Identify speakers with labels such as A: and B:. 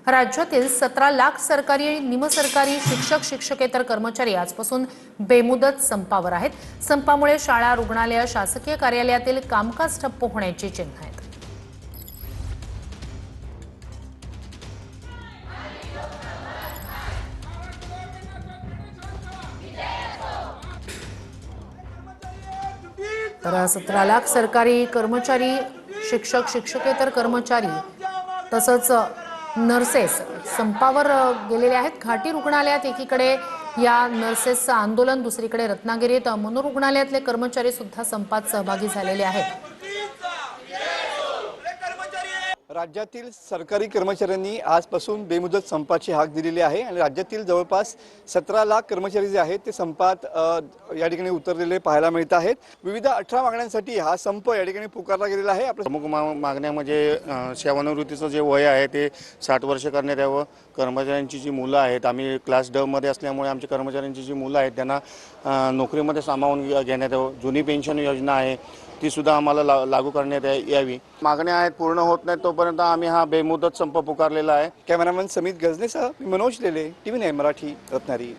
A: राज्यातील 17 लाख सरकारी आणि निमसरकारी शिक्षक शिक्षकेतर कर्मचारी आजपासून बेमुदत संपावर आहेत। संपामुळे शाळा, रुग्णालय, शासकीय कार्यालयातील कामकाज ठप्प होण्याची चिन्ह आहेत। तर 17 लाख सरकारी कर्मचारी, शिक्षक शिक्षकेतर कर्मचारी तसंच नर्सेस संपावर गेलेले आहेत। घाटी रुग्णालयात एकीकडे या नर्सेसचं आंदोलन, दुसरीकडे रत्नागिरीत मनोरुग्णालयातले कर्मचारी सुद्धा संपात सहभागी झालेले आहेत।
B: राज्यातील सरकारी कर्मचाऱ्यांनी आजपासून बेमुदत संपाची हाक दिलेली आहे आणि राज्यातील जवळपास 17 लाख कर्मचारी जे आहेत ते संपात या ठिकाणी उतरलेले पाहायला मिळत आहेत। विविध 18 मागण्यांसाठी हा संप या ठिकाणी पुकारला गेलेला आहे।
C: प्रमुख मागण्या म्हणजे सेवानिवृत्तीचं जे वय आहे ते 60 वर्ष करण्यात यावं। कर्मचाऱ्यांची जी मुलं आहेत, आम्ही क्लास ड मध्ये असल्यामुळे आमच्या कर्मचाऱ्यांची जी मुलं आहेत त्यांना नोकरीमध्ये सामावून घेण्यात यावं। जुनी पेन्शन योजना आहे ती सुद्धा आम्हाला लागू करण्यात यावी। मागण्या आहेत, पूर्ण होत नाहीत तोपर्यंत आम्ही हा बेमुदत संप पुकारलेला आहे।
B: कॅमेरामन समित गजनेसह मनोज लेले, TV9 मराठी, रत्नागिरी।